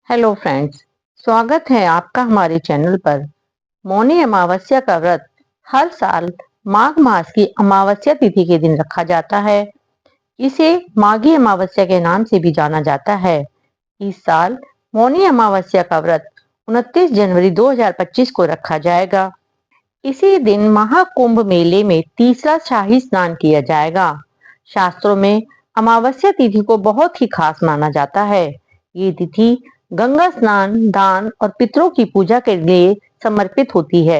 Hello friends. स्वागत है आपका हमारे चैनल पर। मौनी अमावस्या का व्रत हर साल माघ मास की अमावस्या तिथि के दिन रखा जाता है। इसे माघी अमावस्या के नाम से भी जाना जाता है। इस साल मौनी अमावस्या का व्रत 29 जनवरी 2025 को रखा जाएगा। इसी दिन महाकुंभ मेले में तीसरा शाही स्नान किया जाएगा। शास्त्रों में अमावस्या तिथि को बहुत ही खास माना जाता है। ये तिथि गंगा स्नान, दान और पितरों की पूजा के लिए समर्पित होती है।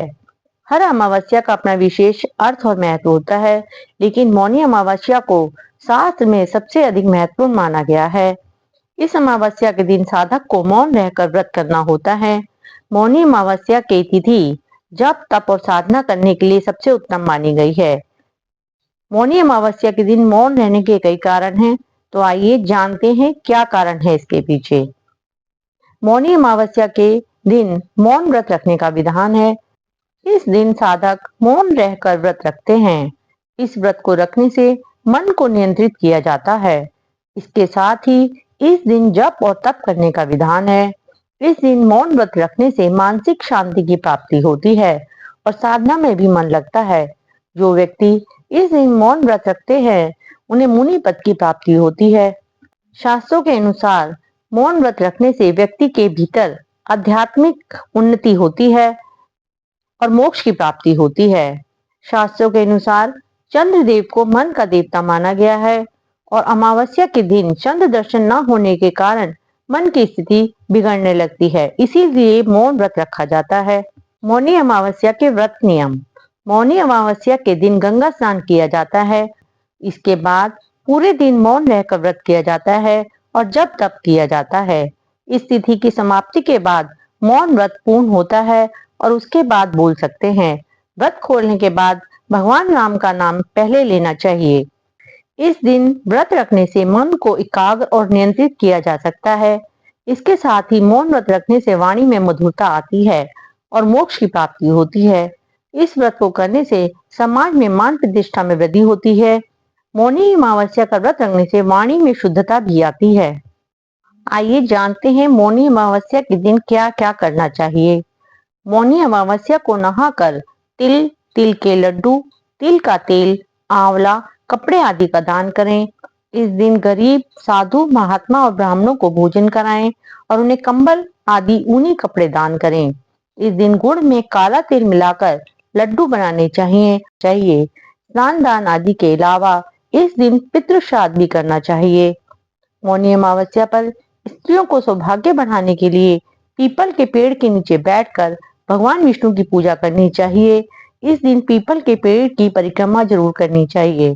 हर अमावस्या का अपना विशेष अर्थ और महत्व होता है, लेकिन मौनी अमावस्या को शास्त्र में सबसे अधिक महत्वपूर्ण माना गया है। इस अमावस्या के दिन साधक को मौन रहकर व्रत करना होता है। मौनी अमावस्या की तिथि जप, तप और साधना करने के लिए सबसे उत्तम मानी गई है। मौनी अमावस्या के दिन मौन रहने के कई कारण हैं, तो आइए जानते हैं क्या कारण है इसके पीछे। मौनी अमावस्या के दिन मौन व्रत रखने का विधान है। इस दिन साधक मौन रहकर व्रत रखते हैं। इस व्रत को रखने से मन को नियंत्रित किया जाता है। इसके साथ ही इस दिन जप और तप करने का विधान है। इस दिन मौन व्रत रखने से मानसिक शांति की प्राप्ति होती है और साधना में भी मन लगता है। जो व्यक्ति इस दिन मौन व्रत रखते हैं, उन्हें मुनि पद की प्राप्ति होती है। शास्त्रों के अनुसार मौन व्रत रखने से व्यक्ति के भीतर आध्यात्मिक उन्नति होती है और मोक्ष की प्राप्ति होती है। शास्त्रों के अनुसार चंद्रदेव को मन का देवता माना गया है और अमावस्या के दिन चंद्र दर्शन न होने के कारण मन की स्थिति बिगड़ने लगती है, इसीलिए मौन व्रत रखा जाता है। मौनी अमावस्या के व्रत नियम। मौनी अमावस्या के दिन गंगा स्नान किया जाता है। इसके बाद पूरे दिन मौन रहकर व्रत किया जाता है और जप तप किया जाता है। इस तिथि की समाप्ति के बाद मौन व्रत पूर्ण होता है और उसके बाद बोल सकते हैं। व्रत खोलने के बाद भगवान राम का नाम पहले लेना चाहिए। इस दिन व्रत रखने से मन को एकाग्र और नियंत्रित किया जा सकता है। इसके साथ ही मौन व्रत रखने से वाणी में मधुरता आती है और मोक्ष की प्राप्ति होती है। इस व्रत को करने से समाज में मान प्रतिष्ठा में वृद्धि होती है। मौनी अमावस्या का व्रत रखने से वाणी में शुद्धता भी आती है। आइए जानते हैं मौनी अमावस्या के दिन क्या क्या करना चाहिए। मौनी अमावस्या को नहाकर तिल, तिल के लड्डू, तिल का तेल, आंवला, कपड़े आदि का दान करें। इस दिन गरीब, साधु, महात्मा और ब्राह्मणों को भोजन कराएं और उन्हें कंबल आदि ऊनी कपड़े दान करें। इस दिन गुड़ में काला तिल मिलाकर लड्डू बनाने चाहिए। स्नान दान आदि के अलावा इस दिन पितृ श्राद्ध भी करना चाहिए। मौनी अमावस्या पर स्त्रियों को सौभाग्य बढ़ाने के लिए पीपल के पेड़ के नीचे बैठकर भगवान विष्णु की पूजा करनी चाहिए। इस दिन पीपल के पेड़ की परिक्रमा जरूर करनी चाहिए।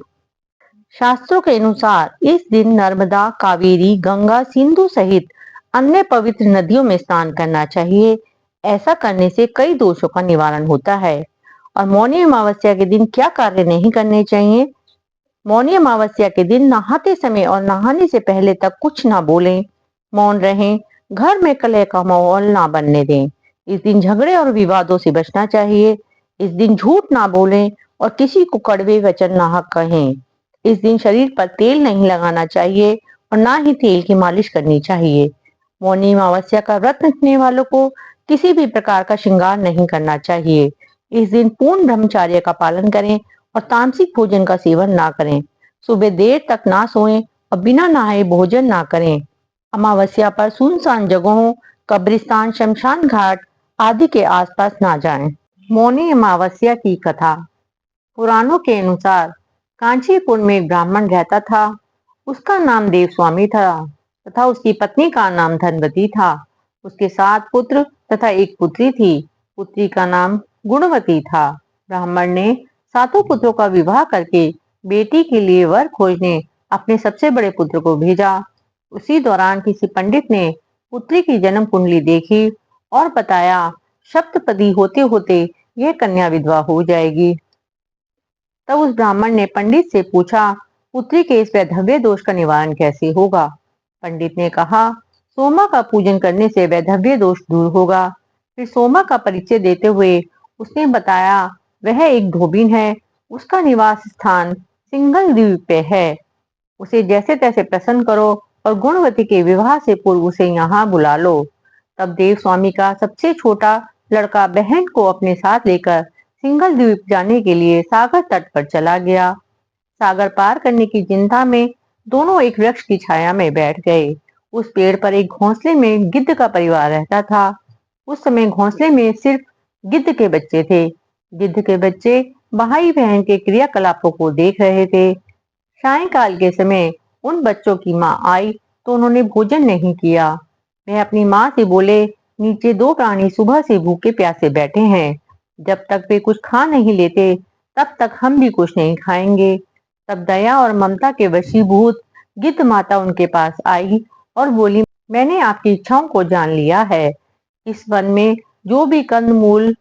शास्त्रों के अनुसार इस दिन नर्मदा, कावेरी, गंगा, सिंधु सहित अन्य पवित्र नदियों में स्नान करना चाहिए। ऐसा करने से कई दोषों का निवारण होता है। और मौनी अमावस्या के दिन क्या कार्य नहीं करने चाहिए। मौनी अमावस्या के दिन नहाते समय और नहाने से पहले तक कुछ ना बोलें, मौन रहें, घर में कलह का माहौल ना बनने दें। इस दिन झगड़े और विवादों से बचना चाहिए। इस दिन झूठ ना बोलें और किसी को कड़वे वचन ना कहें। इस दिन शरीर पर तेल नहीं लगाना चाहिए और ना ही तेल की मालिश करनी चाहिए। मौनी अमावस्या का व्रत रखने वालों को किसी भी प्रकार का श्रृंगार नहीं करना चाहिए। इस दिन पूर्ण ब्रह्मचर्य का पालन करें और तामसिक भोजन का सेवन ना करें। सुबह देर तक ना सोएं और बिना नहाए भोजन ना करें। अमावस्या पर सुनसान जगहों, कब्रिस्तान, शमशान घाट आदि के आसपास ना जाएं। मौनी अमावस्या की कथा। पुराणों के अनुसार कांचीपुर में एक ब्राह्मण रहता था। उसका नाम देवस्वामी था तथा उसकी पत्नी का नाम धनवती था। उसके 7 पुत्र तथा एक पुत्री थी। पुत्री का नाम गुणवती था। ब्राह्मण ने 7 पुत्रों का विवाह करके बेटी के लिए वर खोजने अपने सबसे बड़े पुत्र को भेजा। उसी दौरान किसी पंडित ने पुत्री की जन्म कुंडली देखी और बताया, सप्तपदी होते होते यह कन्या विधवा हो जाएगी। तब उस ब्राह्मण ने पंडित से पूछा, पुत्री के इस वैधव्य दोष का निवारण कैसे होगा। पंडित ने कहा, सोमा का पूजन करने से वैधव्य दोष दूर होगा। फिर सोमा का परिचय देते हुए उसने बताया, वह एक धोबिन है। उसका निवास स्थान सिंघल द्वीप पे है। उसे जैसे तैसे प्रसन्न करो और गुणवती के विवाह से पूर्व उसे यहाँ बुला लो। तब देव स्वामी का सबसे छोटा लड़का बहन को अपने साथ लेकर सिंघल द्वीप जाने के लिए सागर तट पर चला गया। सागर पार करने की चिंता में दोनों एक वृक्ष की छाया में बैठ गए। उस पेड़ पर एक घोंसले में गिद्ध का परिवार रहता था। उस समय घोंसले में सिर्फ गिद्ध के बच्चे थे। गिद्ध के बच्चे भाई बहन के क्रियाकलापों को देख रहे थे। सायंकाल के समय उन बच्चों की माँ आई तो उन्होंने भोजन नहीं किया। वह अपनी माँ से बोले, नीचे दो प्राणी सुबह से भूखे प्यासे बैठे हैं। जब तक वे कुछ खा नहीं लेते तब तक हम भी कुछ नहीं खाएंगे। तब दया और ममता के वशीभूत गिद्ध माता उनके पास आई और बोली, मैंने आपकी इच्छाओं को जान लिया है। इस वन में जो भी कंदमूल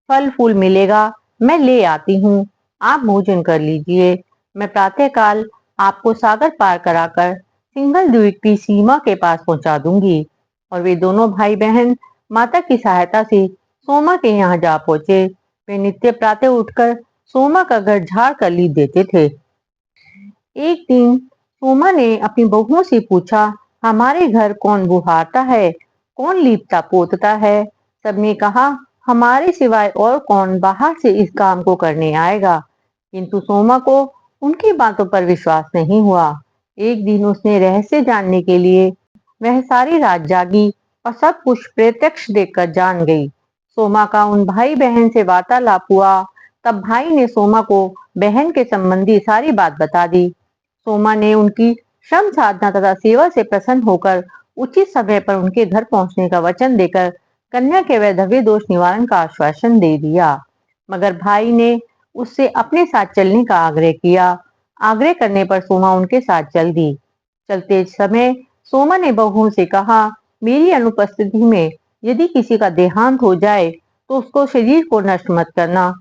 फल फूल मिलेगा मैं ले आती हूँ। आप भोजन कर लीजिए। मैं प्रातःकाल आपको सागर पार कराकर सिंघल द्वीप की सीमा के पास पहुंचा दूंगी। और वे दोनों भाई बहन माता की सहायता से सोमा के यहाँ जा पहुंचे। वे नित्य प्रातः उठकर सोमा का घर झाड़ कर लीप देते थे। एक दिन सोमा ने अपनी बहुओं से पूछा, हमारे घर कौन बुहारता है, कौन लीपता पोतता है? सबने कहा, हमारे सिवाय और कौन बाहर से इस काम को करने आएगा। किंतु सोमा को उनकी बातों पर विश्वास नहीं हुआ। एक दिन उसने रहस्य जानने के लिए वह सारी रात जागी और सब कुछ प्रत्यक्ष देखकर जान गई। सोमा का उन भाई बहन से वार्तालाप हुआ। तब भाई ने सोमा को बहन के संबंधी सारी बात बता दी। सोमा ने उनकी श्रम साधना तथा सेवा से प्रसन्न होकर उचित समय पर उनके घर पहुंचने का वचन देकर कन्या के वैधव्य दोष निवारण का आश्वासन दे दिया। मगर भाई ने उससे अपने साथ चलने का आग्रह किया। आग्रह करने पर सोमा उनके साथ चल दी। चलते समय सोमा ने बहुओं से कहा, मेरी अनुपस्थिति में यदि किसी का देहांत हो जाए तो उसको शरीर को नष्ट मत करना,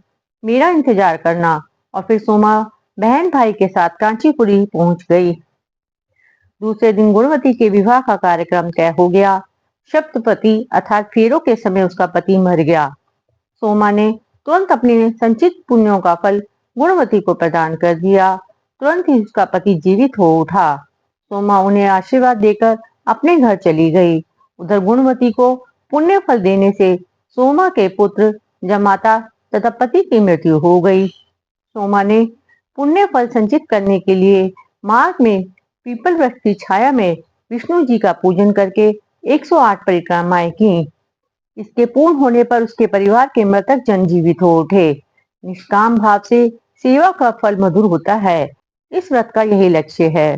मेरा इंतजार करना। और फिर सोमा बहन भाई के साथ कांचीपुरी पहुंच गई। दूसरे दिन गुणवती के विवाह का कार्यक्रम तय हो गया। सप्तपति अर्थात फेरों के समय उसका पति मर गया। सोमा ने तुरंत अपने संचित पुण्यों का फल गुणवती को प्रदान कर दिया। तुरंत ही उसका पति जीवित हो उठा। सोमा उन्हें आशीर्वाद देकर अपने घर चली गई। उधर गुणवती को पुण्य फल देने से सोमा के पुत्र जमाता तथा पति की मृत्यु हो गई। सोमा ने पुण्य फल संचित करने के लिए मार्ग में पीपल वृक्ष की छाया में विष्णु जी का पूजन करके 108 परिक्रमाएं की। इसके पूर्ण होने पर उसके परिवार के मृतक जन जीवित हो उठे। निष्काम भाव से सेवा का फल मधुर होता है। इस व्रत का यही लक्ष्य है।